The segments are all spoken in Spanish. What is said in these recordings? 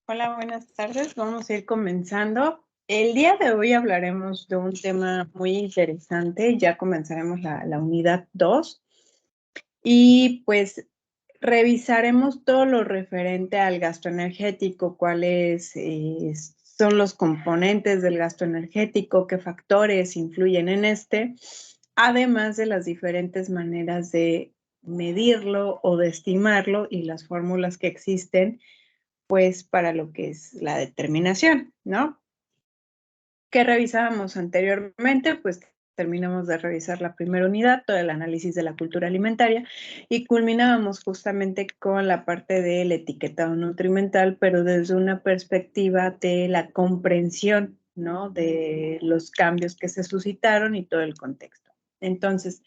Hola, buenas tardes. Vamos a ir comenzando. El día de hoy hablaremos de un tema muy interesante. Ya comenzaremos la unidad 2 y pues revisaremos todo lo referente al gasto energético, cuáles son los componentes del gasto energético, qué factores influyen en este, además de las diferentes maneras de medirlo o de estimarlo y las fórmulas que existen pues para lo que es la determinación, ¿no? ¿Qué revisábamos anteriormente? Pues terminamos de revisar la primera unidad, todo el análisis de la cultura alimentaria, y culminábamos justamente con la parte del etiquetado nutrimental, pero desde una perspectiva de la comprensión, ¿no? De los cambios que se suscitaron y todo el contexto. Entonces,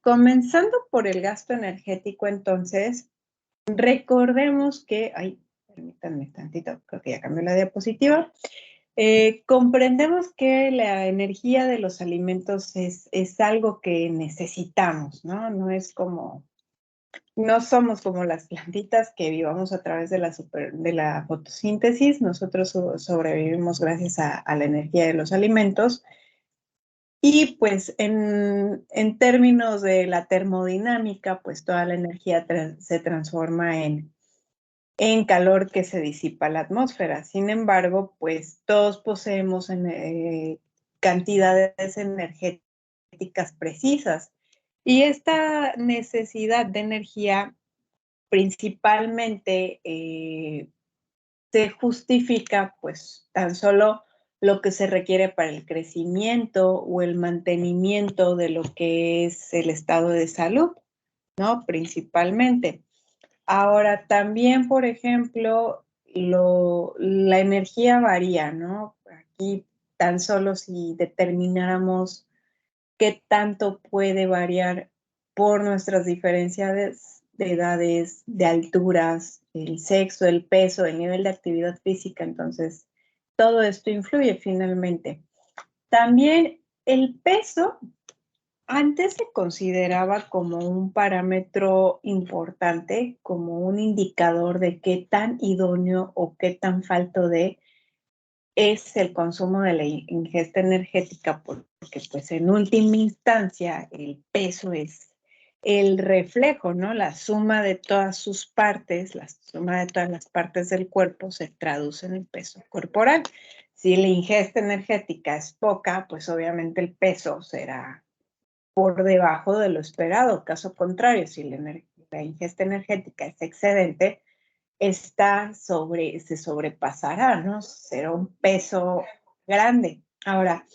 comenzando por el gasto energético, entonces, recordemos que, permítanme tantito, creo que ya cambió la diapositiva. Comprendemos que la energía de los alimentos es algo que necesitamos, ¿no? No somos como las plantitas que vivamos a través de la fotosíntesis, nosotros sobrevivimos gracias a la energía de los alimentos. Y pues en términos de la termodinámica, pues toda la energía se transforma en calor que se disipa la atmósfera. Sin embargo, pues todos poseemos cantidades energéticas precisas. Y esta necesidad de energía principalmente se justifica pues tan solo lo que se requiere para el crecimiento o el mantenimiento de lo que es el estado de salud, ¿no? Principalmente. Ahora, también, por ejemplo, la energía varía, ¿no? Aquí tan solo si determináramos qué tanto puede variar por nuestras diferencias de edades, de alturas, el sexo, el peso, el nivel de actividad física, entonces todo esto influye finalmente. También el peso antes se consideraba como un parámetro importante, como un indicador de qué tan idóneo o qué tan falto de es el consumo de la ingesta energética, porque pues en última instancia el peso es el reflejo, ¿no? La suma de todas sus partes, la suma de todas las partes del cuerpo se traduce en el peso corporal. Si la ingesta energética es poca, pues obviamente el peso será por debajo de lo esperado. Caso contrario, si la ingesta energética es excedente, se sobrepasará, ¿no? Será un peso grande. Ahora,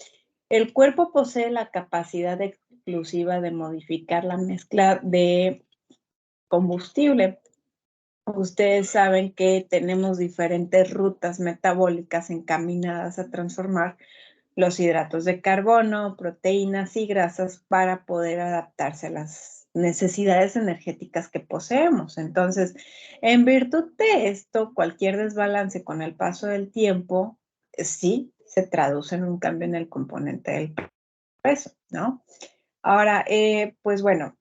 el cuerpo posee la capacidad exclusiva de modificar la mezcla de combustible. Ustedes saben que tenemos diferentes rutas metabólicas encaminadas a transformar los hidratos de carbono, proteínas y grasas para poder adaptarse a las necesidades energéticas que poseemos. Entonces, en virtud de esto, cualquier desbalance con el paso del tiempo, sí se traduce en un cambio en el componente del peso, ¿no? Ahora, pues bueno,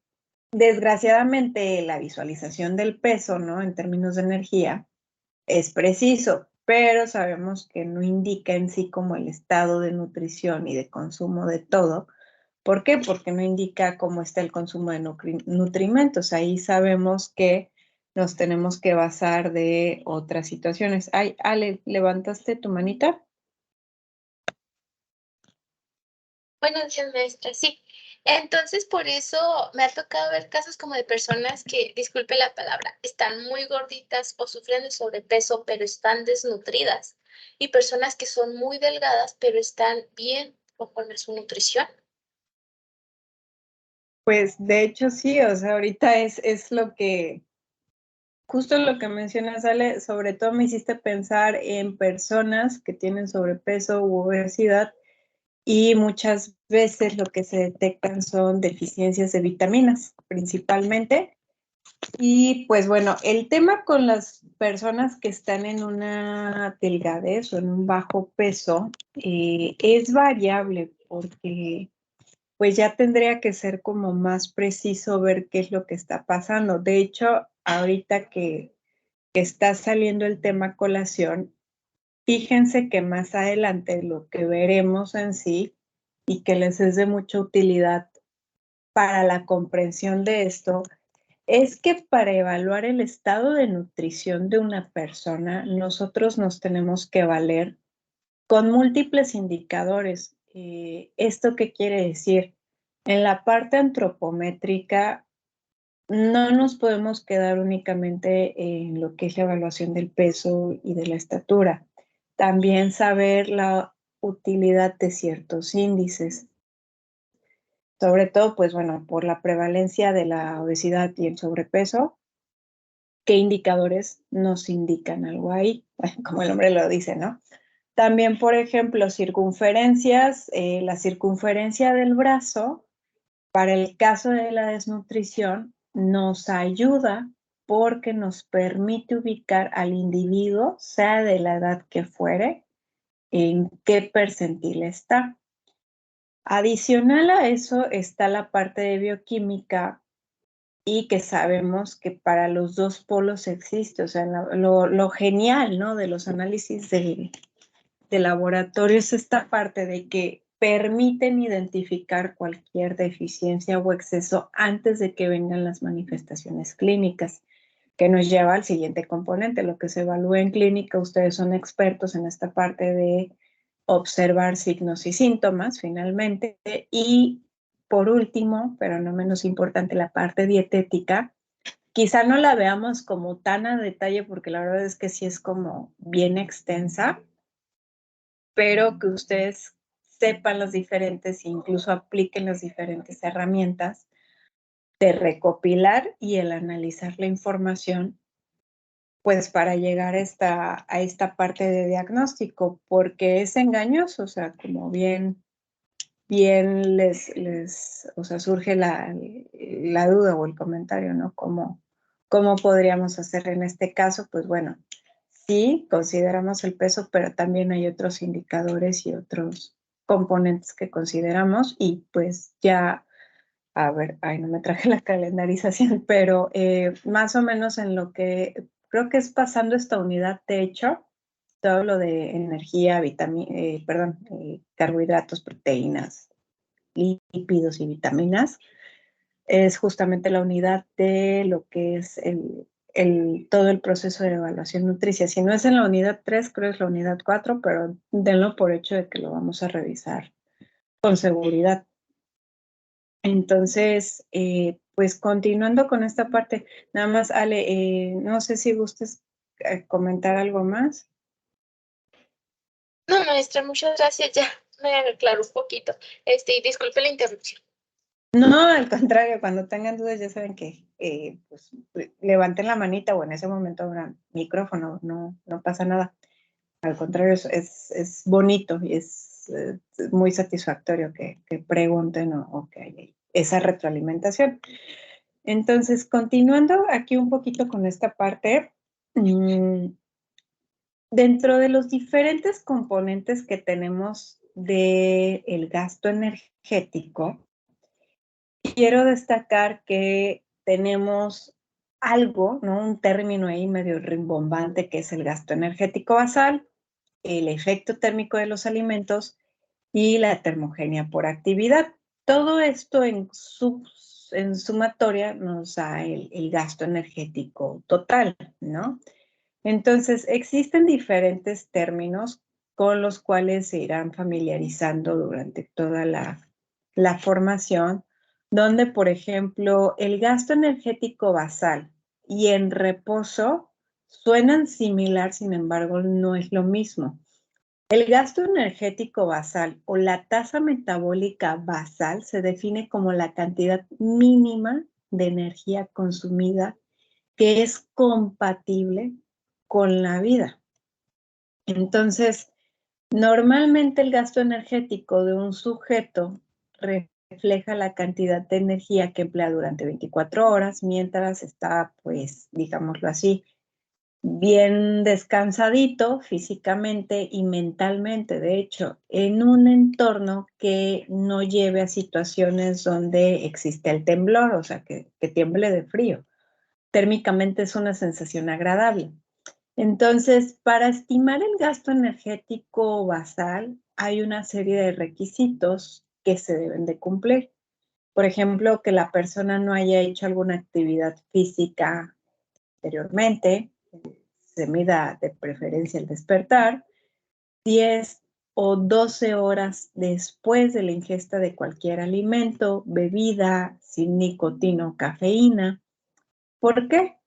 desgraciadamente la visualización del peso, ¿no? En términos de energía, es preciso, pero sabemos que no indica en sí como el estado de nutrición y de consumo de todo. ¿Por qué? Porque no indica cómo está el consumo de nutrimentos. Ahí sabemos que nos tenemos que basar de otras situaciones. Ay, Ale, ¿levantaste tu manita? Buenos días, maestra. Sí. Entonces, por eso me ha tocado ver casos como de personas que, disculpe la palabra, están muy gorditas o sufren de sobrepeso, pero están desnutridas. Y personas que son muy delgadas, pero están bien conforme a su nutrición. Pues de hecho sí, o sea, ahorita es justo lo que mencionas, Ale, sobre todo me hiciste pensar en personas que tienen sobrepeso u obesidad y muchas veces lo que se detectan son deficiencias de vitaminas, principalmente. Y pues bueno, el tema con las personas que están en una delgadez o en un bajo peso es variable porque pues ya tendría que ser como más preciso ver qué es lo que está pasando. De hecho, ahorita que está saliendo el tema a colación, fíjense que más adelante lo que veremos en sí y que les es de mucha utilidad para la comprensión de esto es que para evaluar el estado de nutrición de una persona, nosotros nos tenemos que valer con múltiples indicadores. ¿Esto qué quiere decir? En la parte antropométrica no nos podemos quedar únicamente en lo que es la evaluación del peso y de la estatura. También saber la utilidad de ciertos índices, sobre todo, pues bueno, por la prevalencia de la obesidad y el sobrepeso. ¿Qué indicadores nos indican algo ahí? Como el nombre lo dice, ¿no? También, por ejemplo, circunferencias, la circunferencia del brazo, para el caso de la desnutrición, nos ayuda porque nos permite ubicar al individuo, sea de la edad que fuere, en qué percentil está. Adicional a eso está la parte de bioquímica y que sabemos que para los dos polos existe, o sea, lo genial, ¿no? De los análisis de laboratorio es esta parte de que permiten identificar cualquier deficiencia o exceso antes de que vengan las manifestaciones clínicas, que nos lleva al siguiente componente, lo que se evalúa en clínica. Ustedes son expertos en esta parte de observar signos y síntomas, finalmente, y por último, pero no menos importante, la parte dietética. Quizá no la veamos como tan a detalle porque la verdad es que sí es como bien extensa, pero que ustedes sepan las diferentes e incluso apliquen las diferentes herramientas de recopilar y el analizar la información, pues para llegar a esta parte de diagnóstico, porque es engañoso, o sea, como bien o sea, surge la duda o el comentario, ¿no? ¿Cómo podríamos hacer en este caso? Pues bueno, sí, consideramos el peso, pero también hay otros indicadores y otros componentes que consideramos y pues ya, a ver, ay, no me traje la calendarización, pero más o menos en lo que creo que es pasando esta unidad techo, todo lo de energía, carbohidratos, proteínas, lípidos y vitaminas, es justamente la unidad de lo que es todo el proceso de evaluación nutricia. Si no es en la unidad 3, creo que es la unidad 4, pero denlo por hecho de que lo vamos a revisar con seguridad. Entonces, pues continuando con esta parte, nada más, Ale, no sé si gustes comentar algo más. No, maestra, muchas gracias, ya me aclaró un poquito. Y disculpe la interrupción. No, al contrario, cuando tengan dudas ya saben que pues, levanten la manita o en ese momento abran micrófono, no pasa nada. Al contrario, es bonito y es muy satisfactorio que pregunten o que haya esa retroalimentación. Entonces, continuando aquí un poquito con esta parte, dentro de los diferentes componentes que tenemos del gasto energético, quiero destacar que tenemos algo, ¿no? Un término ahí medio rimbombante que es el gasto energético basal, el efecto térmico de los alimentos y la termogenia por actividad. Todo esto en sumatoria nos da el gasto energético total, ¿no? Entonces, existen diferentes términos con los cuales se irán familiarizando durante toda la formación, donde, por ejemplo, el gasto energético basal y en reposo suenan similar, sin embargo, no es lo mismo. El gasto energético basal o la tasa metabólica basal se define como la cantidad mínima de energía consumida que es compatible con la vida. Entonces, normalmente el gasto energético de un sujeto refleja la cantidad de energía que emplea durante 24 horas mientras está, pues, digámoslo así, bien descansadito físicamente y mentalmente, de hecho, en un entorno que no lleve a situaciones donde existe el temblor, o sea, que tiemble de frío. Térmicamente es una sensación agradable. Entonces, para estimar el gasto energético basal, hay una serie de requisitos que se deben de cumplir. Por ejemplo, que la persona no haya hecho alguna actividad física anteriormente, se mida de preferencia el despertar, 10 o 12 horas después de la ingesta de cualquier alimento, bebida sin nicotina o cafeína. ¿Por qué?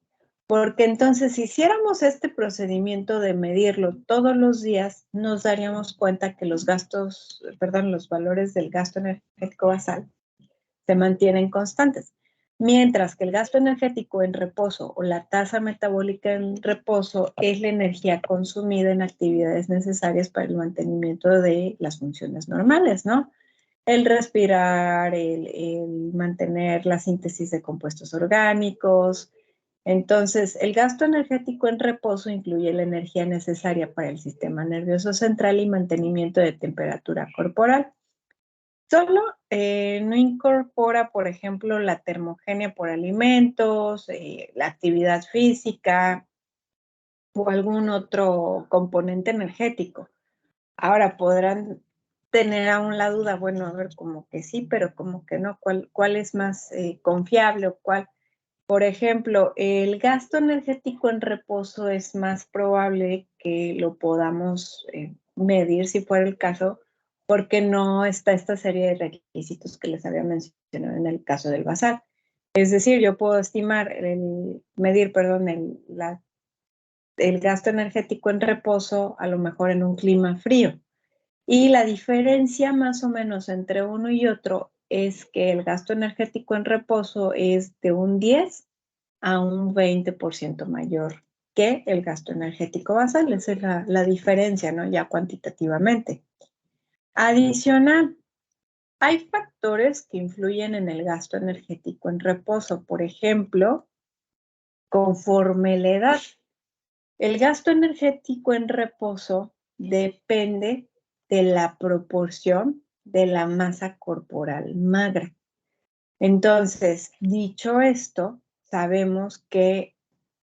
Porque entonces, si hiciéramos este procedimiento de medirlo todos los días, nos daríamos cuenta que los valores del gasto energético basal se mantienen constantes. Mientras que el gasto energético en reposo o la tasa metabólica en reposo es la energía consumida en actividades necesarias para el mantenimiento de las funciones normales, ¿no? El respirar, el mantener la síntesis de compuestos orgánicos. Entonces, el gasto energético en reposo incluye la energía necesaria para el sistema nervioso central y mantenimiento de temperatura corporal. Solo no incorpora, por ejemplo, la termogenia por alimentos, la actividad física o algún otro componente energético. Ahora podrán tener aún la duda, bueno, a ver, como que sí, pero como que no, ¿cuál es más confiable o cuál? Por ejemplo, el gasto energético en reposo es más probable que lo podamos medir si fuera el caso, porque no está esta serie de requisitos que les había mencionado en el caso del basal. Es decir, yo puedo estimar, medir, perdón, el gasto energético en reposo a lo mejor en un clima frío. Y la diferencia más o menos entre uno y otro es que el gasto energético en reposo es de un 10 a un 20% mayor que el gasto energético basal. Esa es la diferencia, ¿no? Ya cuantitativamente. Adicional, hay factores que influyen en el gasto energético en reposo. Por ejemplo, conforme la edad, el gasto energético en reposo depende de la proporción de la masa corporal magra. Entonces, dicho esto, sabemos que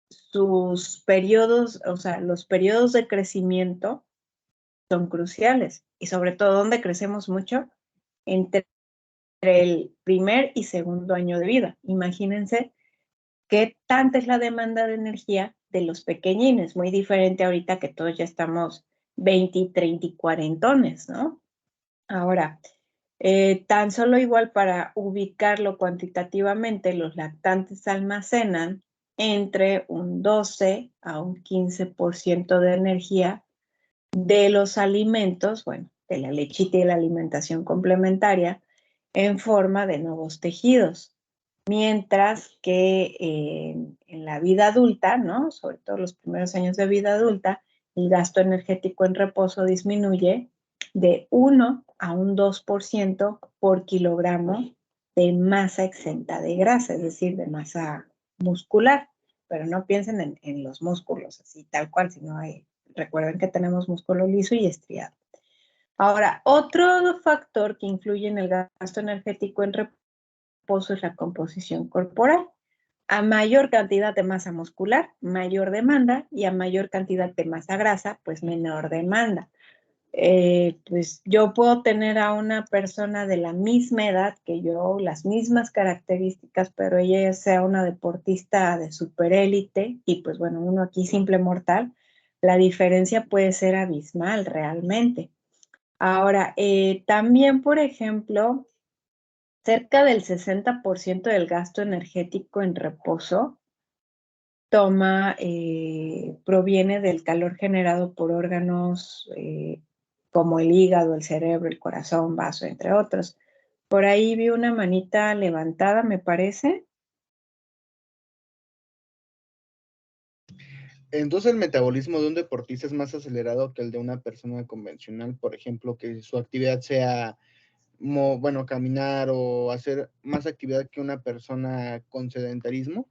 sus periodos, o sea, los periodos de crecimiento son cruciales y sobre todo donde crecemos mucho entre el primer y segundo año de vida. Imagínense qué tanta es la demanda de energía de los pequeñines, muy diferente ahorita que todos ya estamos 20, 30 y cuarentones, ¿no? Ahora, tan solo igual para ubicarlo cuantitativamente, los lactantes almacenan entre un 12 a un 15% de energía de los alimentos, bueno, de la lechita y la alimentación complementaria, en forma de nuevos tejidos. Mientras que en la vida adulta, ¿no? Sobre todo los primeros años de vida adulta, el gasto energético en reposo disminuye de 1 a un 2% por kilogramo de masa exenta de grasa, es decir, de masa muscular. Pero no piensen en los músculos así tal cual, sino recuerden que tenemos músculo liso y estriado. Ahora, otro factor que influye en el gasto energético en reposo es la composición corporal. A mayor cantidad de masa muscular, mayor demanda, y a mayor cantidad de masa grasa, pues menor demanda. Pues yo puedo tener a una persona de la misma edad que yo, las mismas características, pero ella sea una deportista de superélite y pues bueno, uno aquí simple mortal, la diferencia puede ser abismal realmente. Ahora, también, por ejemplo, cerca del 60% del gasto energético en reposo proviene del calor generado por órganos como el hígado, el cerebro, el corazón, vaso, entre otros. Por ahí vi una manita levantada, me parece. Entonces, el metabolismo de un deportista es más acelerado que el de una persona convencional, por ejemplo, que su actividad sea, bueno, caminar o hacer más actividad que una persona con sedentarismo.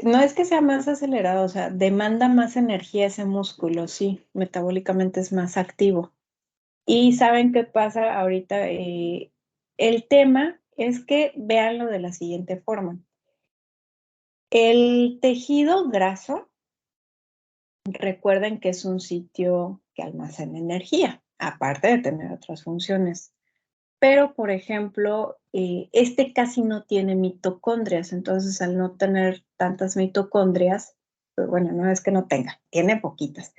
No es que sea más acelerado, o sea, demanda más energía ese músculo, sí, metabólicamente es más activo. Y ¿saben qué pasa ahorita? El tema es que véanlo de la siguiente forma. El tejido graso recuerden que es un sitio que almacena energía, aparte de tener otras funciones. Pero, por ejemplo, este casi no tiene mitocondrias, entonces al no tener tantas mitocondrias, pues bueno, no es que no tenga, tiene poquitas.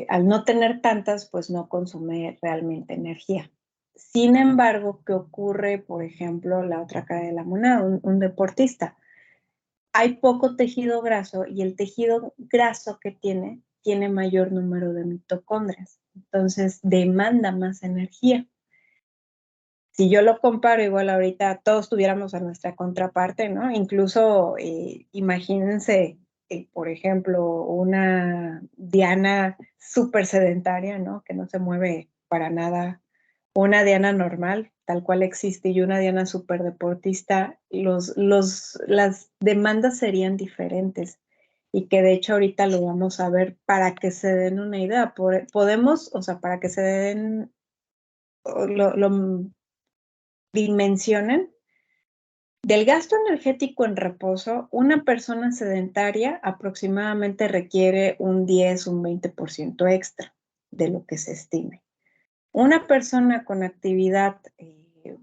Al no tener tantas, pues no consume realmente energía. Sin embargo, ¿qué ocurre, por ejemplo, la otra cara de la moneda, un deportista? Hay poco tejido graso y el tejido graso que tiene mayor número de mitocondrias, entonces demanda más energía. Si yo lo comparo, igual ahorita todos tuviéramos a nuestra contraparte, ¿no? Incluso imagínense, por ejemplo, una Diana súper sedentaria, ¿no? Que no se mueve para nada. Una Diana normal, tal cual existe, y una Diana súper deportista, las demandas serían diferentes. Y que de hecho ahorita lo vamos a ver para que se den una idea. Podemos, o sea, para que se den, lo dimensionen, del gasto energético en reposo, una persona sedentaria aproximadamente requiere un 10, un 20% extra de lo que se estime. Una persona con actividad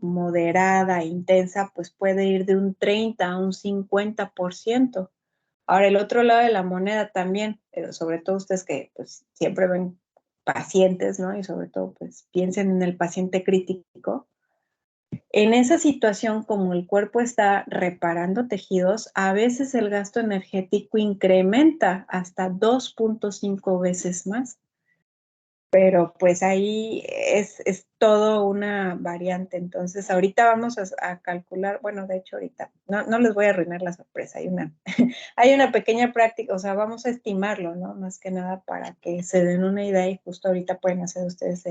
moderada, intensa, pues puede ir de un 30 a un 50%. Ahora, el otro lado de la moneda también, pero sobre todo ustedes que pues, siempre ven pacientes, ¿no? Y sobre todo, pues piensen en el paciente crítico. En esa situación, como el cuerpo está reparando tejidos, a veces el gasto energético incrementa hasta 2.5 veces más. Pero pues ahí es todo una variante. Entonces, ahorita vamos a calcular, bueno, de hecho ahorita, no les voy a arruinar la sorpresa, hay una pequeña práctica, o sea, vamos a estimarlo, ¿no? Más que nada para que se den una idea y justo ahorita pueden hacer ustedes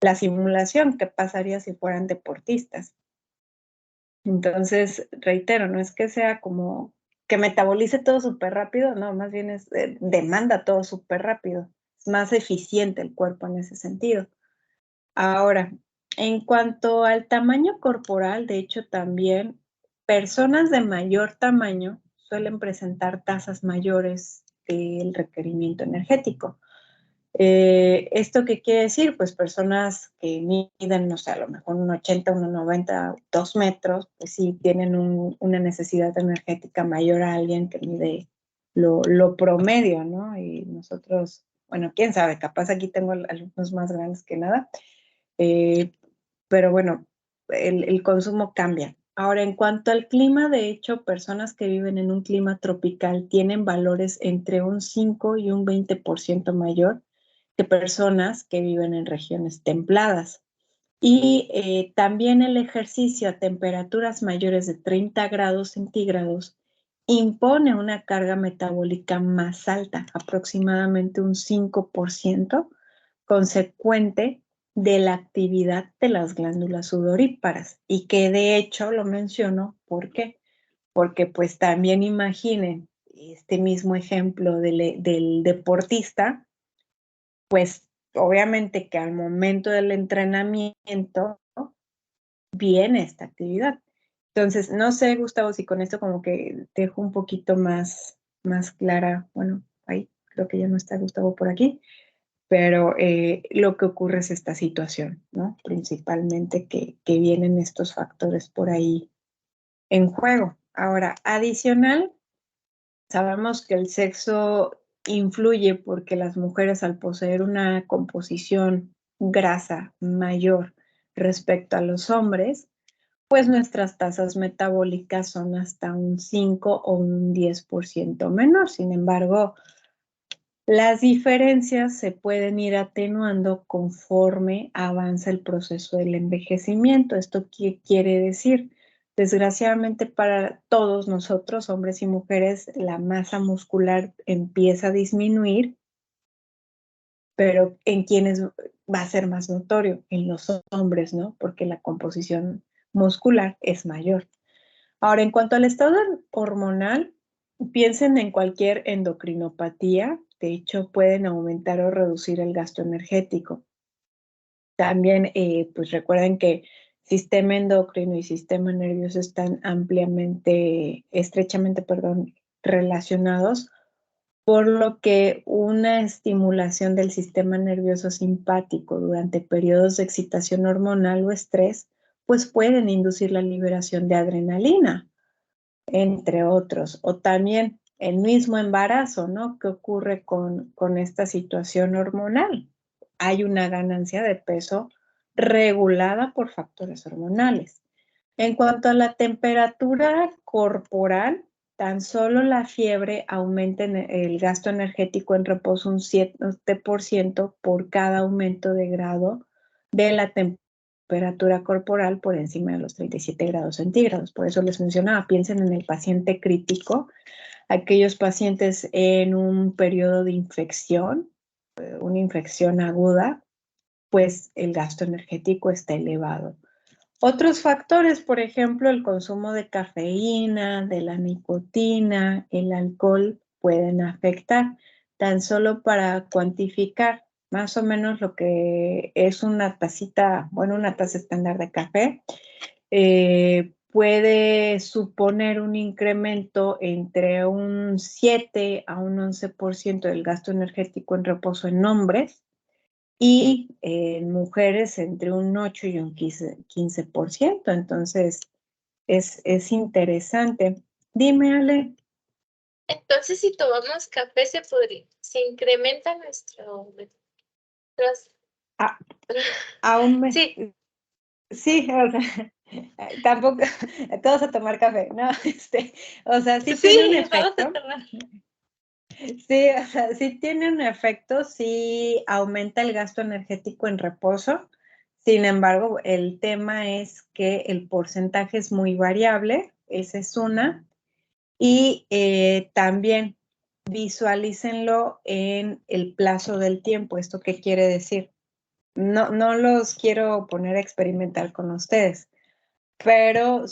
la simulación, qué pasaría si fueran deportistas. Entonces, reitero, no es que sea como que metabolice todo súper rápido, no, más bien es demanda todo súper rápido. Es más eficiente el cuerpo en ese sentido. Ahora, en cuanto al tamaño corporal, de hecho también personas de mayor tamaño suelen presentar tasas mayores del requerimiento energético. ¿Esto qué quiere decir? Pues personas que miden, no sé, a lo mejor un 80, 1,90, 2 metros, pues sí tienen una necesidad energética mayor a alguien que mide lo promedio, ¿no? Y nosotros, bueno, quién sabe, capaz aquí tengo alumnos más grandes que nada, eh, pero bueno, el consumo cambia. Ahora, en cuanto al clima, de hecho, personas que viven en un clima tropical tienen valores entre un 5 y un 20% mayor que personas que viven en regiones templadas. Y también el ejercicio a temperaturas mayores de 30 grados centígrados impone una carga metabólica más alta, aproximadamente un 5%, consecuente de la actividad de las glándulas sudoríparas. Y que de hecho lo menciono, ¿por qué? Porque pues también imaginen este mismo ejemplo del deportista, pues obviamente que al momento del entrenamiento, ¿no?, viene esta actividad. Entonces, no sé, Gustavo, si con esto como que te dejo un poquito más clara, bueno, ahí creo que ya no está Gustavo por aquí, pero lo que ocurre es esta situación, ¿no? Principalmente que vienen estos factores por ahí en juego. Ahora, adicional, sabemos que el sexo influye porque las mujeres, al poseer una composición grasa mayor respecto a los hombres, pues nuestras tasas metabólicas son hasta un 5 o un 10% menor. Sin embargo, las diferencias se pueden ir atenuando conforme avanza el proceso del envejecimiento. ¿Esto qué quiere decir? Desgraciadamente para todos nosotros, hombres y mujeres, la masa muscular empieza a disminuir, pero ¿en quiénes va a ser más notorio? En los hombres, ¿no? Porque la composición muscular es mayor. Ahora, en cuanto al estado hormonal, piensen en cualquier endocrinopatía. De hecho, pueden aumentar o reducir el gasto energético. También, pues recuerden que sistema endocrino y sistema nervioso están estrechamente, relacionados por lo que una estimulación del sistema nervioso simpático durante periodos de excitación hormonal o estrés, pues pueden inducir la liberación de adrenalina, entre otros. O también el mismo embarazo, ¿no? ¿Qué ocurre con esta situación hormonal? Hay una ganancia de peso regulada por factores hormonales. En cuanto a la temperatura corporal, tan solo la fiebre aumenta el gasto energético en reposo un 7% por cada aumento de grado de la temperatura corporal por encima de los 37 grados centígrados. Por eso les mencionaba, piensen en el paciente crítico, aquellos pacientes en un periodo de infección, una infección aguda, pues el gasto energético está elevado. Otros factores, por ejemplo, el consumo de cafeína, de la nicotina, el alcohol, pueden afectar. Tan solo para cuantificar más o menos lo que es una tacita, bueno, una taza estándar de café, puede suponer un incremento entre un 7 a un 11% del gasto energético en reposo en hombres, y en mujeres entre un 8 y un 15%. Entonces, es interesante. Dime, Ale. Entonces, si tomamos café, se incrementa Ah, aún me, Sí, sí, o sea, tampoco, todos a tomar café, ¿no? O sea, sí tiene un sí, vamos a efecto. tomar. Sí, o sea, sí tiene un efecto, sí aumenta el gasto energético en reposo. Sin embargo, el tema es que el porcentaje es muy variable, esa es una. Y también visualícenlo en el plazo del tiempo. ¿Esto qué quiere decir? No los quiero poner a experimentar con ustedes, pero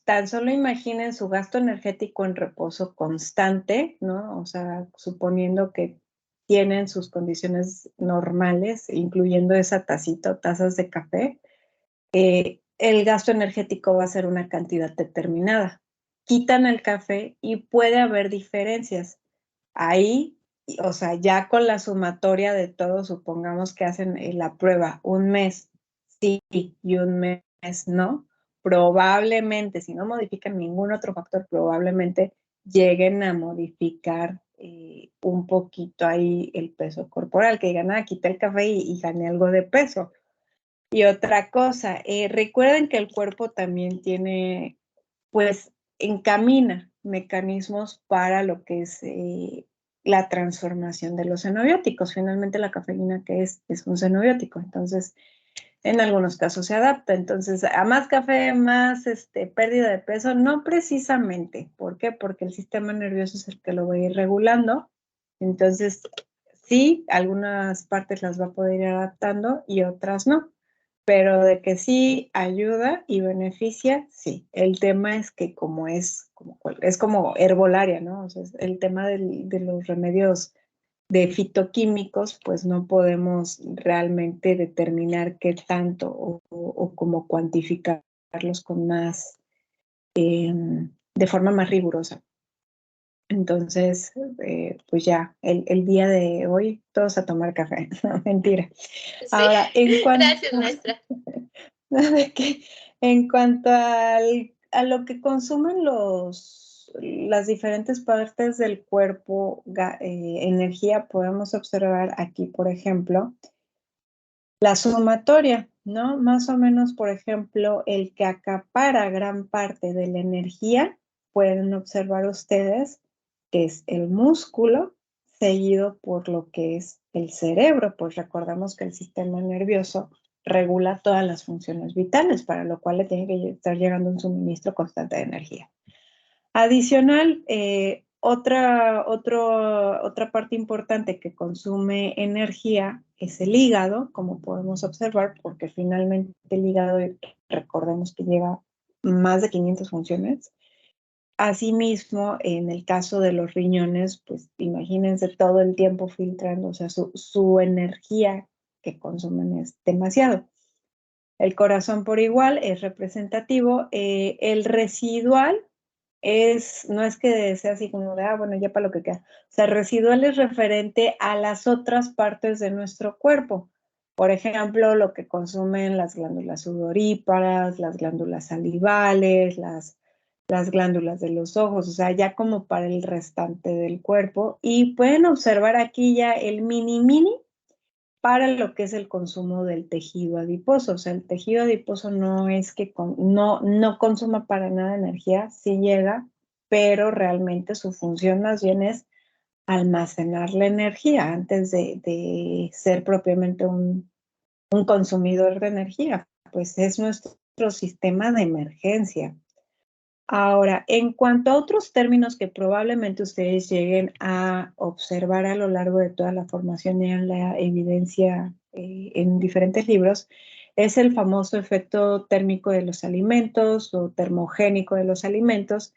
tan solo imaginen su gasto energético en reposo constante, ¿no? O sea, suponiendo que tienen sus condiciones normales, incluyendo esa tacita o tazas de café, el gasto energético va a ser una cantidad determinada. Quitan el café y puede haber diferencias. Ahí, o sea, ya con la sumatoria de todo, supongamos que hacen la prueba un mes sí y un mes no, probablemente, si no modifican ningún otro factor, probablemente lleguen a modificar un poquito ahí el peso corporal, que digan, quité el café y gané algo de peso. Y otra cosa, recuerden que el cuerpo también tiene, pues, encamina mecanismos para lo que es la transformación de los xenobióticos. Finalmente la cafeína que es un xenobiótico, entonces en algunos casos se adapta. Entonces, a más café, más pérdida de peso, no precisamente. ¿Por qué? Porque el sistema nervioso es el que lo va a ir regulando. Entonces, sí, algunas partes las va a poder ir adaptando y otras no. Pero de que sí ayuda y beneficia, sí. El tema es que es como herbolaria, ¿no? O sea, el tema de los remedios de fitoquímicos, pues no podemos realmente determinar qué tanto o cómo cuantificarlos con más, de forma más rigurosa. Entonces, pues ya, el día de hoy, todos a tomar café. No, mentira. Sí. Ahora, Gracias, maestra. de que, en cuanto a lo que consumen las diferentes partes del cuerpo, energía, podemos observar aquí, por ejemplo, la sumatoria, ¿no? Más o menos, por ejemplo, el que acapara gran parte de la energía, pueden observar ustedes que es el músculo, seguido por lo que es el cerebro, pues recordamos que el sistema nervioso regula todas las funciones vitales, para lo cual le tiene que estar llegando un suministro constante de energía. Adicional, otra parte importante que consume energía es el hígado, como podemos observar, porque finalmente el hígado, recordemos que lleva más de 500 funciones. Asimismo, en el caso de los riñones, pues imagínense todo el tiempo filtrando, o sea, su energía que consumen es demasiado. El corazón por igual es representativo. El residual no es que sea así como de, bueno, ya para lo que queda. O sea, residual es referente a las otras partes de nuestro cuerpo. Por ejemplo, lo que consumen las glándulas sudoríparas, las glándulas salivales, las glándulas de los ojos, o sea, ya como para el restante del cuerpo. Y pueden observar aquí ya el mini para lo que es el consumo del tejido adiposo. O sea, el tejido adiposo no es que no consuma para nada energía, sí llega, pero realmente su función más bien es almacenar la energía antes de ser propiamente un consumidor de energía. Pues es nuestro sistema de emergencia. Ahora, en cuanto a otros términos que probablemente ustedes lleguen a observar a lo largo de toda la formación y en la evidencia en diferentes libros, es el famoso efecto térmico de los alimentos o termogénico de los alimentos,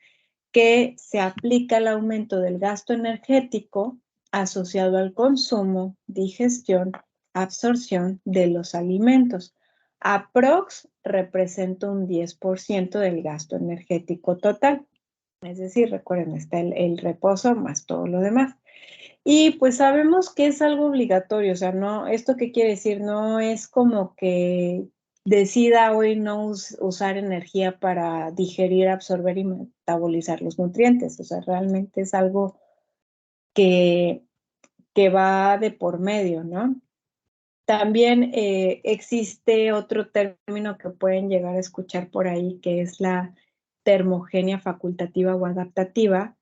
que se aplica al aumento del gasto energético asociado al consumo, digestión, absorción de los alimentos. Aprox representa un 10% del gasto energético total. Es decir, recuerden, está el reposo más todo lo demás. Y pues sabemos que es algo obligatorio, o sea, no, ¿esto qué quiere decir? No es como que decida hoy no usar energía para digerir, absorber y metabolizar los nutrientes, o sea, realmente es algo que, que va de por medio, ¿no? También existe otro término que pueden llegar a escuchar por ahí, que es la termogenia facultativa o adaptativa,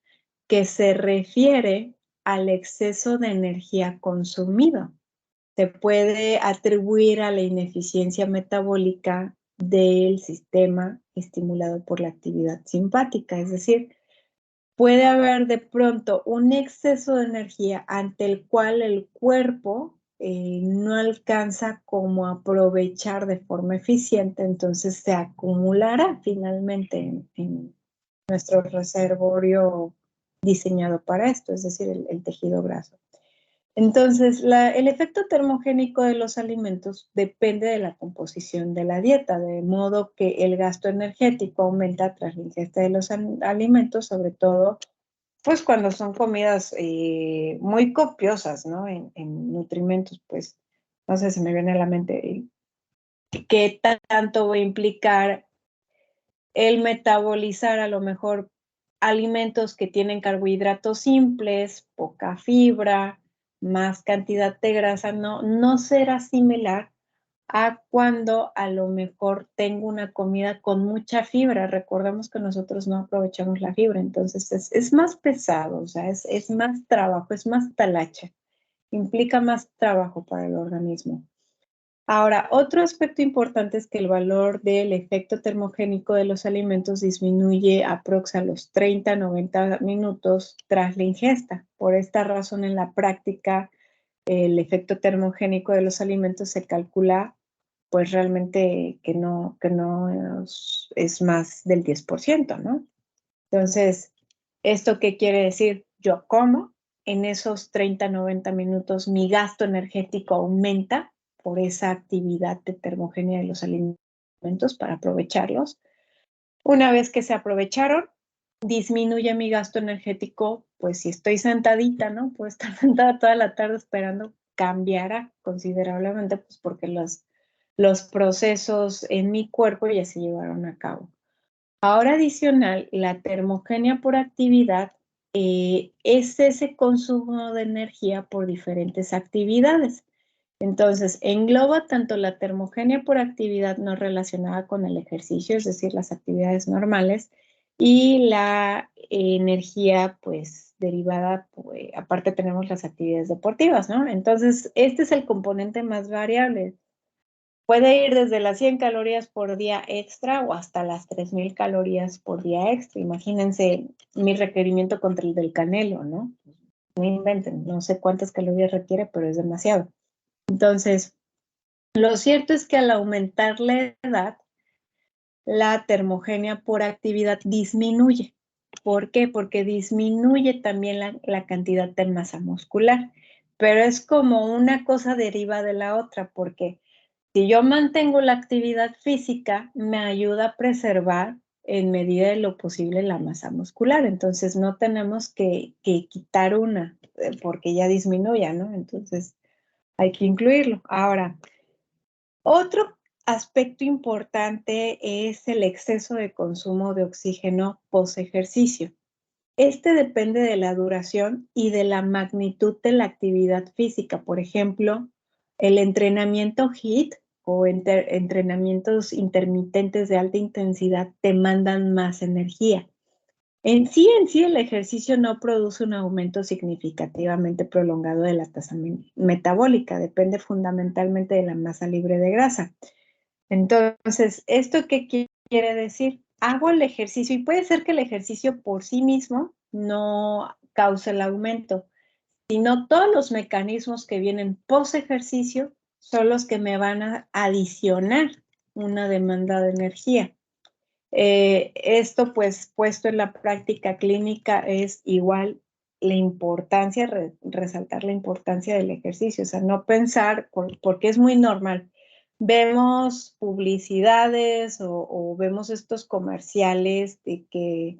que se refiere al exceso de energía consumida. Se puede atribuir a la ineficiencia metabólica del sistema estimulado por la actividad simpática, es decir, puede haber de pronto un exceso de energía ante el cual el cuerpo no alcanza como aprovechar de forma eficiente, entonces se acumulará finalmente en nuestro reservorio diseñado para esto, es decir, el tejido graso. Entonces, el efecto termogénico de los alimentos depende de la composición de la dieta, de modo que el gasto energético aumenta tras la ingesta de los alimentos, sobre todo pues cuando son comidas muy copiosas, ¿no? En nutrimentos, pues, no sé, se me viene a la mente qué tanto va a implicar el metabolizar a lo mejor alimentos que tienen carbohidratos simples, poca fibra, más cantidad de grasa, no será similar a cuando a lo mejor tengo una comida con mucha fibra. Recordemos que nosotros no aprovechamos la fibra, entonces es más pesado, o sea, es más trabajo, es más talacha, implica más trabajo para el organismo. Ahora, otro aspecto importante es que el valor del efecto termogénico de los alimentos disminuye aprox a los 30-90 minutos tras la ingesta. Por esta razón, en la práctica, el efecto termogénico de los alimentos se calcula pues realmente que no es más del 10%, ¿no? Entonces, ¿esto qué quiere decir? Yo como, en esos 30-90 minutos mi gasto energético aumenta por esa actividad de termogenia de los alimentos para aprovecharlos. Una vez que se aprovecharon, disminuye mi gasto energético, pues si estoy sentadita, ¿no? Puedo estar sentada toda la tarde esperando, cambiará considerablemente, pues porque los procesos en mi cuerpo ya se llevaron a cabo. Ahora adicional, la termogenia por actividad es ese consumo de energía por diferentes actividades. Entonces, engloba tanto la termogenia por actividad no relacionada con el ejercicio, es decir, las actividades normales, y la energía, pues, derivada, pues, aparte tenemos las actividades deportivas, ¿no? Entonces, este es el componente más variable. Puede ir desde las 100 calorías por día extra o hasta las 3000 calorías por día extra. Imagínense mi requerimiento contra el del Canelo, ¿no? No inventen, no sé cuántas calorías requiere, pero es demasiado. Entonces, lo cierto es que al aumentar la edad, la termogenia por actividad disminuye. ¿Por qué? Porque disminuye también la cantidad de masa muscular. Pero es como una cosa deriva de la otra, porque si yo mantengo la actividad física, me ayuda a preservar en medida de lo posible la masa muscular. Entonces no tenemos que quitar una porque ya disminuya, ¿no? Entonces hay que incluirlo. Ahora, otro aspecto importante es el exceso de consumo de oxígeno post-ejercicio. Este depende de la duración y de la magnitud de la actividad física. Por ejemplo, el entrenamiento HIIT o entrenamientos intermitentes de alta intensidad demandan más energía. En sí, el ejercicio no produce un aumento significativamente prolongado de la tasa metabólica, depende fundamentalmente de la masa libre de grasa. Entonces, ¿esto qué quiere decir? Hago el ejercicio y puede ser que el ejercicio por sí mismo no cause el aumento, sino todos los mecanismos que vienen post ejercicio son los que me van a adicionar una demanda de energía. Esto, pues, puesto en la práctica clínica es igual la importancia, resaltar la importancia del ejercicio, o sea, no pensar, porque es muy normal. Vemos publicidades o vemos estos comerciales de que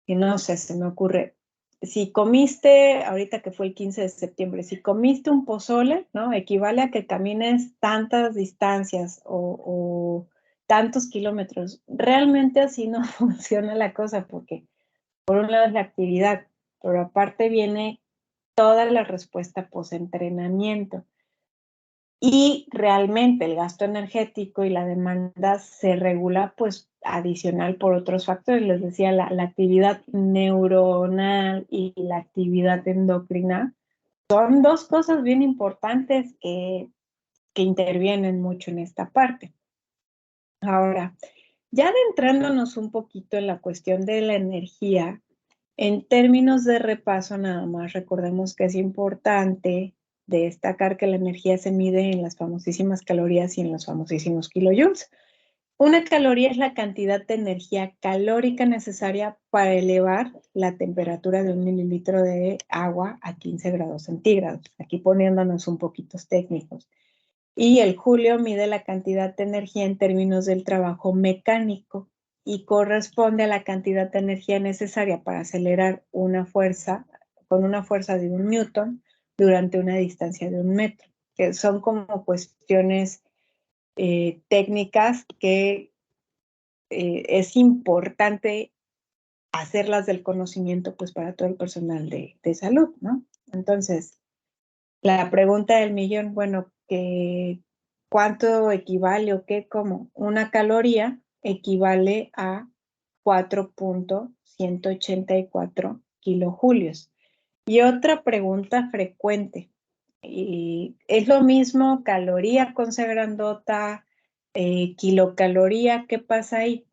no sé, se me ocurre, si comiste, ahorita que fue el 15 de septiembre, si comiste un pozole, ¿no? Equivale a que camines tantas distancias o tantos kilómetros. Realmente así no funciona la cosa porque por un lado es la actividad, pero aparte viene toda la respuesta post-entrenamiento. Y realmente el gasto energético y la demanda se regula pues adicional por otros factores. Les decía, la actividad neuronal y la actividad endocrina son dos cosas bien importantes que intervienen mucho en esta parte. Ahora, ya adentrándonos un poquito en la cuestión de la energía, en términos de repaso nada más, recordemos que es importante destacar que la energía se mide en las famosísimas calorías y en los famosísimos kilojoules. Una caloría es la cantidad de energía calórica necesaria para elevar la temperatura de 1 mililitro de agua a 15 grados centígrados. Aquí poniéndonos un poquito técnicos. Y el joule mide la cantidad de energía en términos del trabajo mecánico y corresponde a la cantidad de energía necesaria para acelerar una fuerza con una fuerza de 1 newton durante una distancia de 1 metro, que son como cuestiones técnicas que es importante hacerlas del conocimiento pues para todo el personal de salud, ¿no? Entonces, la pregunta del millón, bueno, ¿cuánto equivale o qué? ¿Cómo? Una caloría equivale a 4.184 kilojulios. Y otra pregunta frecuente, ¿es lo mismo caloría con C grandota, kilocaloría? ¿Qué pasa ahí?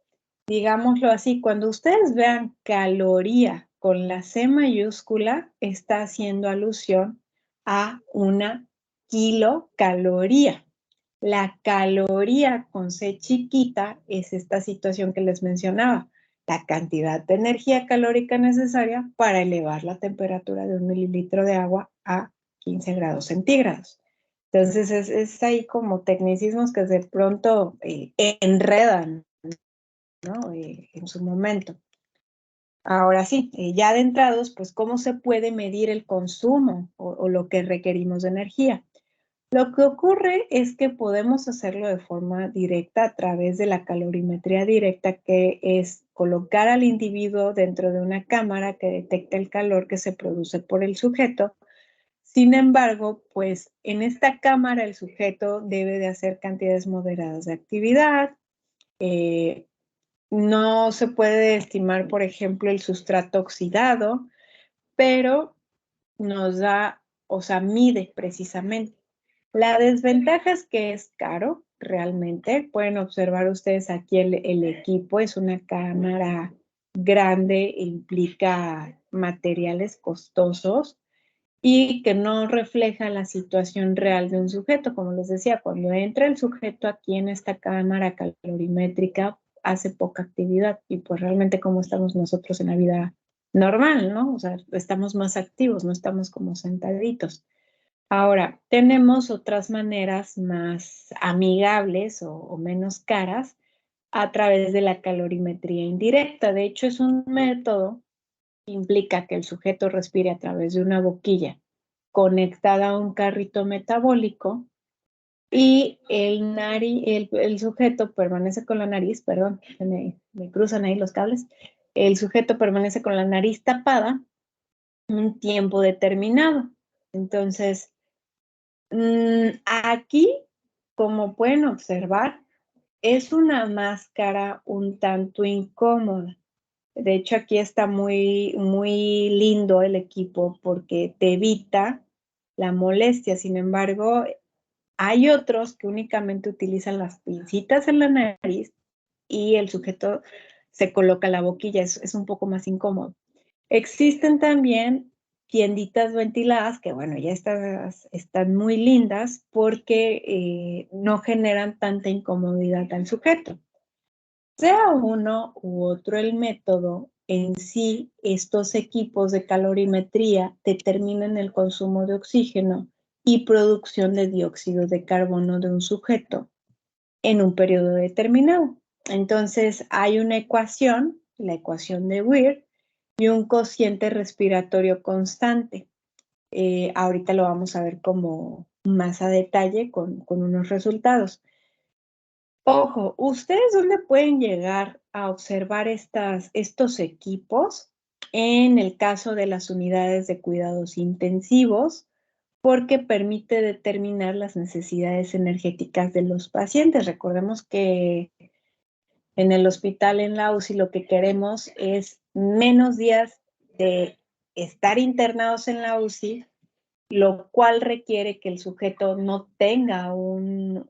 Digámoslo así, cuando ustedes vean caloría con la C mayúscula, está haciendo alusión a una kilocaloría. La caloría con C chiquita es esta situación que les mencionaba, la cantidad de energía calórica necesaria para elevar la temperatura de 1 mililitro de agua a 15 grados centígrados. Entonces es ahí como tecnicismos que de pronto enredan, ¿no? En su momento. Ahora sí, ya adentrados, pues cómo se puede medir el consumo o lo que requerimos de energía. Lo que ocurre es que podemos hacerlo de forma directa a través de la calorimetría directa, que es colocar al individuo dentro de una cámara que detecta el calor que se produce por el sujeto. Sin embargo, pues en esta cámara el sujeto debe de hacer cantidades moderadas de actividad. No se puede estimar, por ejemplo, el sustrato oxidado, pero nos da, o sea, mide precisamente. La desventaja es que es caro, realmente. Pueden observar ustedes aquí el equipo, es una cámara grande, implica materiales costosos y que no refleja la situación real de un sujeto. Como les decía, cuando entra el sujeto aquí en esta cámara calorimétrica, hace poca actividad y pues realmente como estamos nosotros en la vida normal, ¿no? O sea, estamos más activos, no estamos como sentaditos. Ahora, tenemos otras maneras más amigables o menos caras a través de la calorimetría indirecta. De hecho, es un método que implica que el sujeto respire a través de una boquilla conectada a un carrito metabólico y el sujeto permanece con la nariz, perdón, me cruzan ahí los cables, el sujeto permanece con la nariz tapada un tiempo determinado. Entonces, aquí, como pueden observar, es una máscara un tanto incómoda. De hecho, aquí está muy, muy lindo el equipo porque te evita la molestia. Sin embargo, hay otros que únicamente utilizan las pincitas en la nariz y el sujeto se coloca la boquilla. Es un poco más incómodo. Existen también tienditas ventiladas que, bueno, ya están muy lindas porque no generan tanta incomodidad al sujeto. Sea uno u otro el método, en sí, estos equipos de calorimetría determinan el consumo de oxígeno y producción de dióxido de carbono de un sujeto en un periodo determinado. Entonces, hay una ecuación, la ecuación de Weir, y un cociente respiratorio constante. Ahorita lo vamos a ver como más a detalle con unos resultados. Ojo, ¿ustedes dónde pueden llegar a observar estos equipos? En el caso de las unidades de cuidados intensivos, porque permite determinar las necesidades energéticas de los pacientes. Recordemos que en el hospital, en la UCI, lo que queremos es menos días de estar internados en la UCI, lo cual requiere que el sujeto no tenga un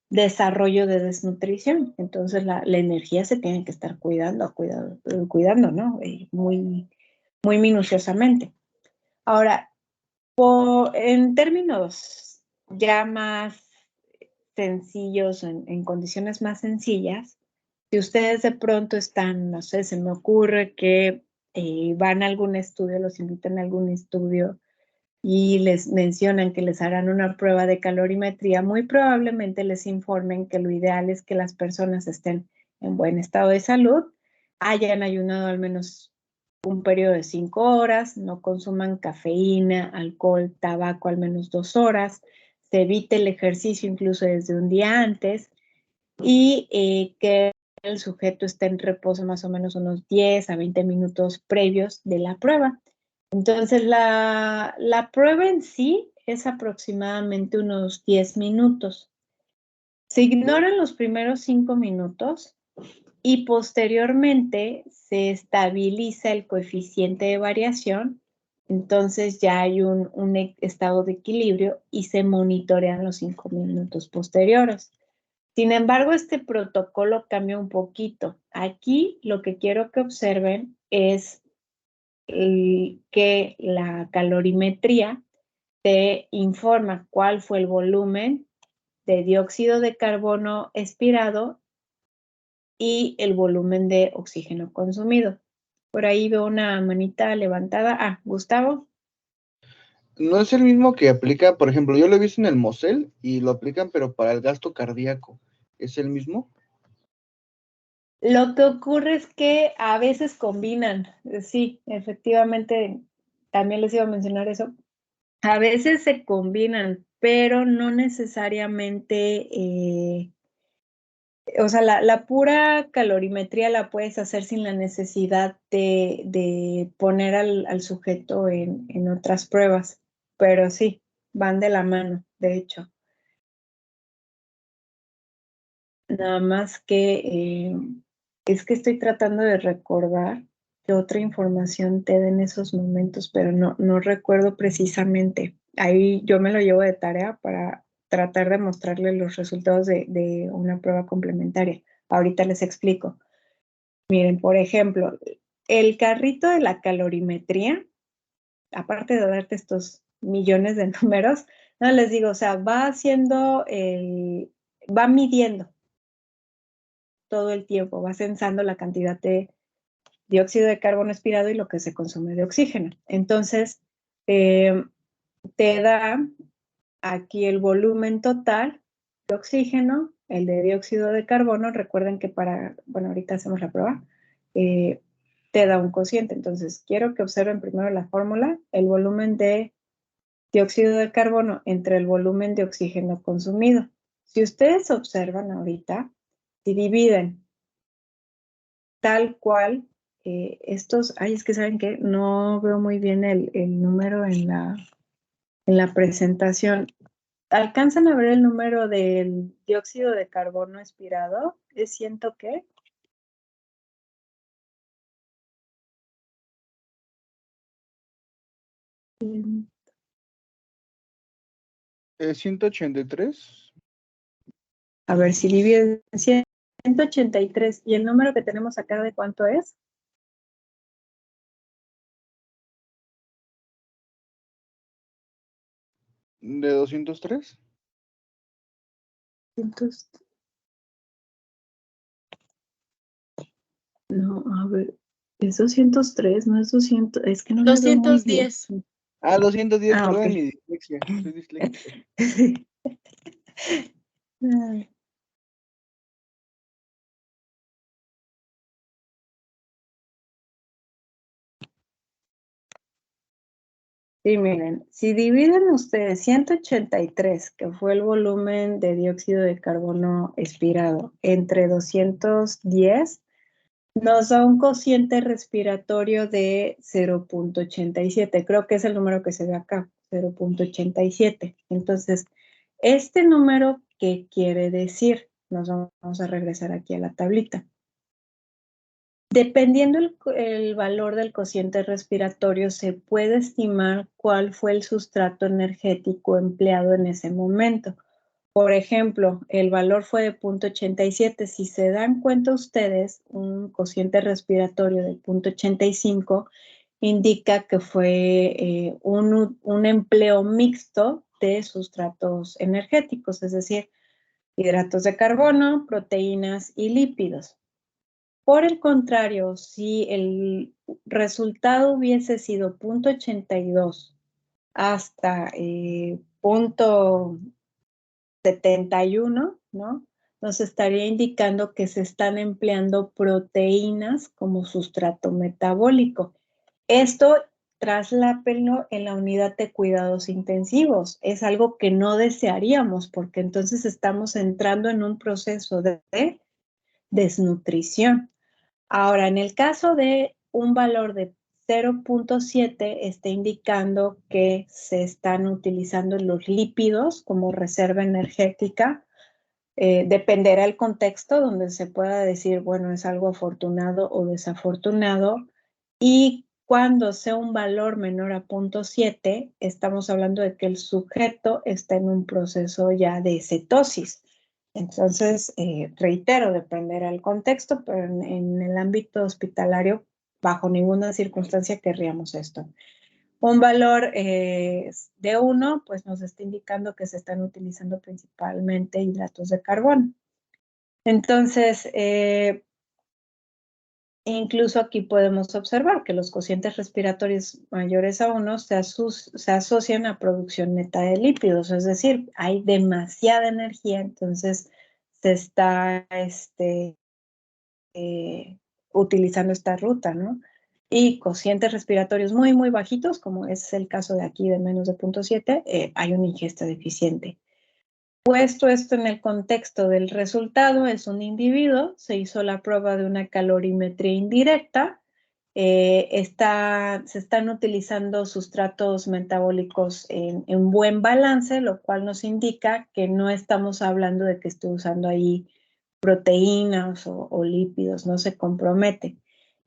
desarrollo de desnutrición. Entonces la energía se tiene que estar cuidando, ¿no? Muy, muy minuciosamente. Ahora, en términos ya más sencillos, en condiciones más sencillas, si ustedes de pronto están, no sé, se me ocurre que van a algún estudio, los invitan a algún estudio y les mencionan que les harán una prueba de calorimetría, muy probablemente les informen que lo ideal es que las personas estén en buen estado de salud, hayan ayunado al menos un periodo de 5 horas, no consuman cafeína, alcohol, tabaco al menos 2 horas, se evite el ejercicio incluso desde un día antes y que el sujeto esté en reposo más o menos unos 10 a 20 minutos previos de la prueba. Entonces, la prueba en sí es aproximadamente unos 10 minutos. Se ignoran los primeros 5 minutos y posteriormente se estabiliza el coeficiente de variación. Entonces ya hay un estado de equilibrio y se monitorean los 5 minutos posteriores. Sin embargo, este protocolo cambia un poquito. Aquí lo que quiero que observen es que la calorimetría te informa cuál fue el volumen de dióxido de carbono expirado y el volumen de oxígeno consumido. Por ahí veo una manita levantada. Ah, Gustavo. No es el mismo que aplica, por ejemplo, yo lo he visto en el Mosel y lo aplican, pero para el gasto cardíaco. ¿Es el mismo? Lo que ocurre es que a veces combinan. Sí, efectivamente, también les iba a mencionar eso. A veces se combinan, pero no necesariamente, o sea, la pura calorimetría la puedes hacer sin la necesidad de poner al sujeto en otras pruebas, pero sí, van de la mano, de hecho. Nada más que es que estoy tratando de recordar qué otra información te da en esos momentos, pero no recuerdo precisamente. Ahí yo me lo llevo de tarea para tratar de mostrarle los resultados de una prueba complementaria. Ahorita les explico. Miren, por ejemplo, el carrito de la calorimetría, aparte de darte estos millones de números, no les digo, o sea, va midiendo todo el tiempo, va censando la cantidad de dióxido de carbono expirado y lo que se consume de oxígeno. Entonces, te da aquí el volumen total de oxígeno el de dióxido de carbono, recuerden que bueno, ahorita hacemos la prueba, te da un cociente. Entonces, quiero que observen primero la fórmula, el volumen de dióxido de carbono entre el volumen de oxígeno consumido. Si ustedes observan ahorita, si dividen tal cual estos, es que saben que no veo muy bien el número en la presentación. ¿Alcanzan a ver el número del dióxido de carbono expirado? ¿Es ciento qué? ¿Es 183? A ver, si dividen 183 y el número que tenemos acá, ¿de cuánto es? ¿De 203? No, a ver, es 203, no es 200, es que no le veo muy bien. 210. 210, perdón, ok. mi dislexia. Soy disléxico. Ay. Sí, miren, si dividen ustedes 183, que fue el volumen de dióxido de carbono expirado, entre 210, nos da un cociente respiratorio de 0.87. Creo que es el número que se ve acá, 0.87. Entonces, este número, ¿qué quiere decir? Nos vamos a regresar aquí a la tablita. Dependiendo el valor del cociente respiratorio, se puede estimar cuál fue el sustrato energético empleado en ese momento. Por ejemplo, el valor fue de 0.87. Si se dan cuenta ustedes, un cociente respiratorio de 0.85 indica que fue un empleo mixto de sustratos energéticos, es decir, hidratos de carbono, proteínas y lípidos. Por el contrario, si el resultado hubiese sido 0.82 hasta 0.71, ¿no? Nos estaría indicando que se están empleando proteínas como sustrato metabólico. Esto traslápenlo en la unidad de cuidados intensivos. Es algo que no desearíamos porque entonces estamos entrando en un proceso de desnutrición. Ahora, en el caso de un valor de 0.7, está indicando que se están utilizando los lípidos como reserva energética. Dependerá el contexto donde se pueda decir, bueno, es algo afortunado o desafortunado. Y cuando sea un valor menor a 0.7, estamos hablando de que el sujeto está en un proceso ya de cetosis. Entonces, reitero, dependerá del contexto, pero en el ámbito hospitalario, bajo ninguna circunstancia querríamos esto. Un valor de 1, pues nos está indicando que se están utilizando principalmente hidratos de carbono. Entonces, incluso aquí podemos observar que los cocientes respiratorios mayores a 1 se asocian a producción neta de lípidos, es decir, hay demasiada energía, entonces se está utilizando esta ruta, ¿no? Y cocientes respiratorios muy, muy bajitos, como es el caso de aquí de menos de 0.7, hay una ingesta deficiente. Puesto esto en el contexto del resultado, es un individuo, se hizo la prueba de una calorimetría indirecta, se están utilizando sustratos metabólicos en buen balance, lo cual nos indica que no estamos hablando de que esté usando ahí proteínas o lípidos, no se compromete.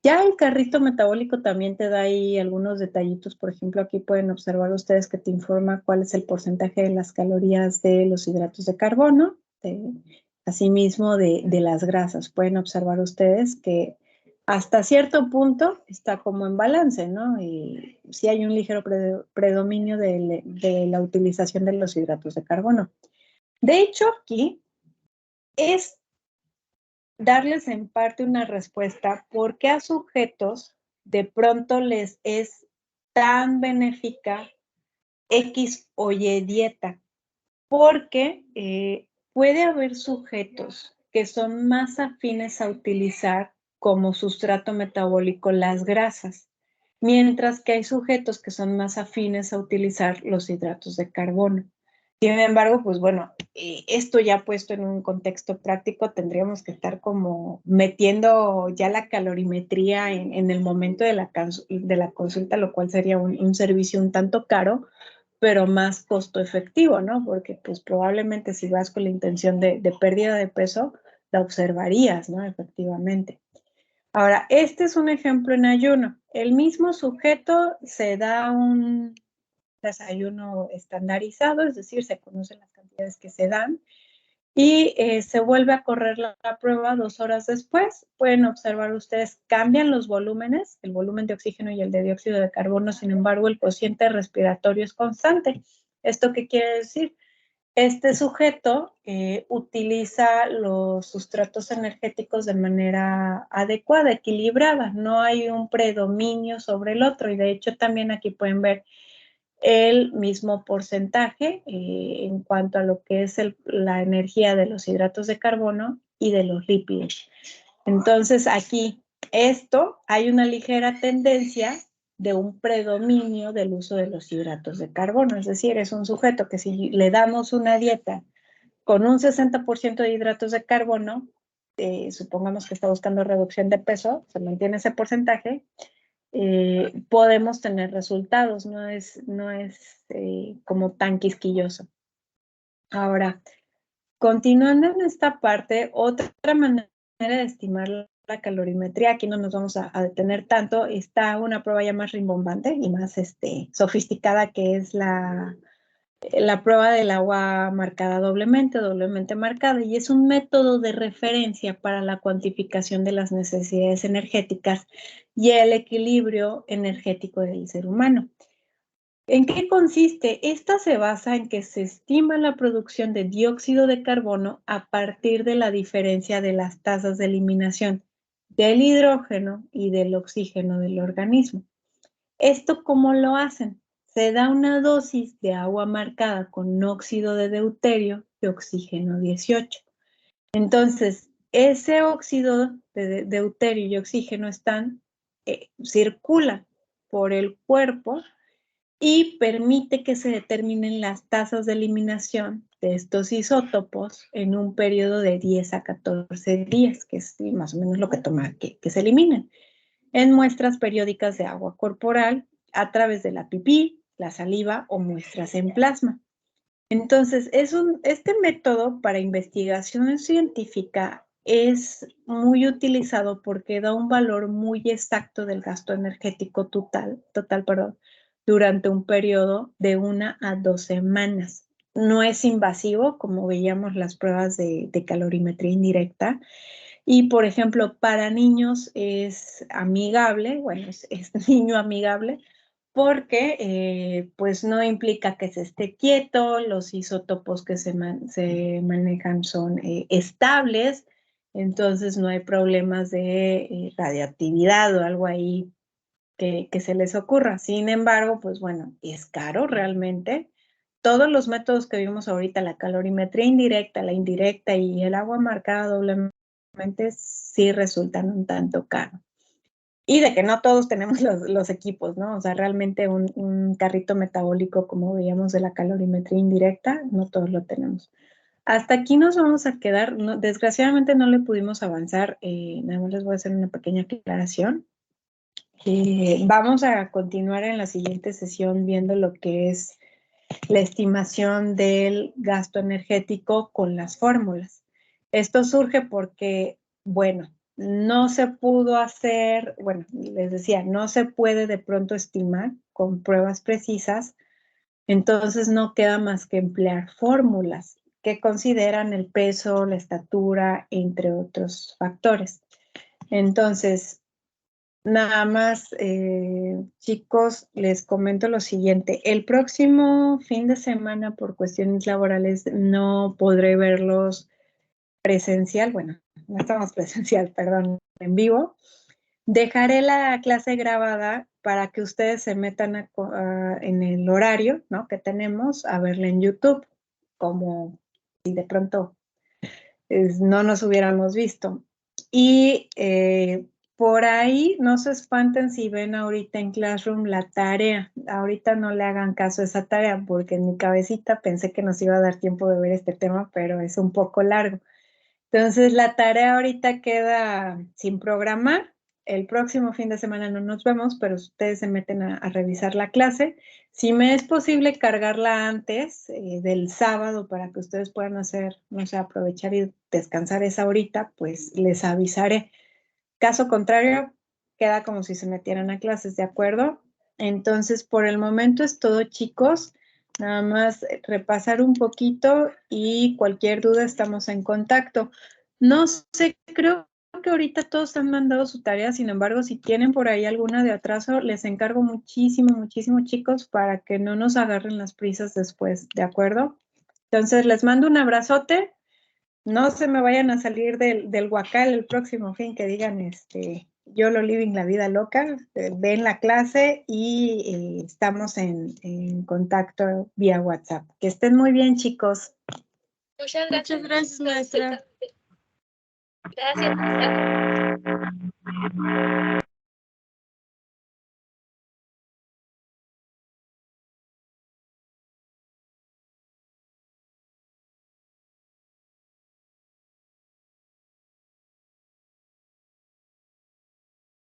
Ya el carrito metabólico también te da ahí algunos detallitos. Por ejemplo, aquí pueden observar ustedes que te informa cuál es el porcentaje de las calorías de los hidratos de carbono, asimismo de las grasas. Pueden observar ustedes que hasta cierto punto está como en balance, ¿no? Y sí hay un ligero predominio de la utilización de los hidratos de carbono. De hecho, aquí es darles en parte una respuesta por qué a sujetos de pronto les es tan benéfica X o Y dieta. Porque puede haber sujetos que son más afines a utilizar como sustrato metabólico las grasas, mientras que hay sujetos que son más afines a utilizar los hidratos de carbono. Sin embargo, pues bueno, esto ya puesto en un contexto práctico, tendríamos que estar como metiendo ya la calorimetría en el momento de la consulta, lo cual sería un servicio un tanto caro, pero más costo efectivo, ¿no? Porque pues probablemente si vas con la intención de pérdida de peso, la observarías, ¿no? Efectivamente. Ahora, este es un ejemplo en ayuno. El mismo sujeto se da un desayuno estandarizado, es decir, se conocen las cantidades que se dan y se vuelve a correr la prueba 2 horas después. Pueden observar ustedes, cambian los volúmenes, el volumen de oxígeno y el de dióxido de carbono, sin embargo, el cociente respiratorio es constante. ¿Esto qué quiere decir? Este sujeto utiliza los sustratos energéticos de manera adecuada, equilibrada, no hay un predominio sobre el otro y de hecho también aquí pueden ver el mismo porcentaje en cuanto a lo que es la energía de los hidratos de carbono y de los lípidos. Entonces aquí hay una ligera tendencia de un predominio del uso de los hidratos de carbono, es decir, es un sujeto que si le damos una dieta con un 60% de hidratos de carbono, supongamos que está buscando reducción de peso, se mantiene ese porcentaje, podemos tener resultados, no es como tan quisquilloso. Ahora, continuando en esta parte, otra manera de estimar la calorimetría, aquí no nos vamos a detener tanto, está una prueba ya más rimbombante y más sofisticada que es la prueba del agua marcada doblemente marcada, y es un método de referencia para la cuantificación de las necesidades energéticas y el equilibrio energético del ser humano. ¿En qué consiste? Esta se basa en que se estima la producción de dióxido de carbono a partir de la diferencia de las tasas de eliminación del hidrógeno y del oxígeno del organismo. ¿Esto cómo lo hacen? Se da una dosis de agua marcada con óxido de deuterio y oxígeno 18. Entonces, ese óxido de deuterio y oxígeno circulan por el cuerpo y permite que se determinen las tasas de eliminación de estos isótopos en un periodo de 10 a 14 días, que es más o menos lo que toma que se eliminen, en muestras periódicas de agua corporal a través de la pipí, la saliva o muestras en plasma. Entonces, este método para investigación científica es muy utilizado porque da un valor muy exacto del gasto energético total, durante un periodo de 1 a 2 semanas. No es invasivo, como veíamos las pruebas de calorimetría indirecta. Y, por ejemplo, para niños es amigable, bueno, es niño amigable, porque pues no implica que se esté quieto, los isótopos que se manejan son estables, entonces no hay problemas de radioactividad o algo ahí que se les ocurra. Sin embargo, pues bueno, es caro realmente. Todos los métodos que vimos ahorita, la calorimetría indirecta, la indirecta y el agua marcada doblemente, sí resultan un tanto caros. Y de que no todos tenemos los equipos, ¿no? O sea, realmente un carrito metabólico, como veíamos de la calorimetría indirecta, no todos lo tenemos. Hasta aquí nos vamos a quedar. No, desgraciadamente no le pudimos avanzar. Nada más les voy a hacer una pequeña aclaración. Vamos a continuar en la siguiente sesión viendo lo que es la estimación del gasto energético con las fórmulas. Esto surge porque, bueno, no se pudo hacer, bueno, les decía, no se puede de pronto estimar con pruebas precisas, entonces no queda más que emplear fórmulas que consideran el peso, la estatura, entre otros factores. Entonces, nada más, chicos, les comento lo siguiente. El próximo fin de semana, por cuestiones laborales, no podré verlos presencial. Bueno, no estamos presencial, perdón, en vivo. Dejaré la clase grabada para que ustedes se metan en el horario, ¿no?, que tenemos, a verla en YouTube, como si de pronto no nos hubiéramos visto. Y por ahí no se espanten si ven ahorita en Classroom la tarea. Ahorita no le hagan caso a esa tarea porque en mi cabecita pensé que nos iba a dar tiempo de ver este tema, pero es un poco largo. Entonces la tarea ahorita queda sin programar. El próximo fin de semana no nos vemos, pero ustedes se meten a revisar la clase. Si me es posible cargarla antes del sábado para que ustedes puedan hacer, no sé, aprovechar y descansar esa horita, pues les avisaré. Caso contrario, queda como si se metieran a clases, ¿de acuerdo? Entonces, por el momento es todo, chicos. Nada más repasar un poquito y cualquier duda estamos en contacto. No sé, creo que ahorita todos han mandado su tarea, sin embargo, si tienen por ahí alguna de atraso, les encargo muchísimo, muchísimo, chicos, para que no nos agarren las prisas después, ¿de acuerdo? Entonces, les mando un abrazote. No se me vayan a salir del huacal el próximo fin que digan, YOLO Living la vida loca, ven la clase y estamos en contacto vía WhatsApp. Que estén muy bien, chicos. Muchas Muchas gracias, maestra. Gracias.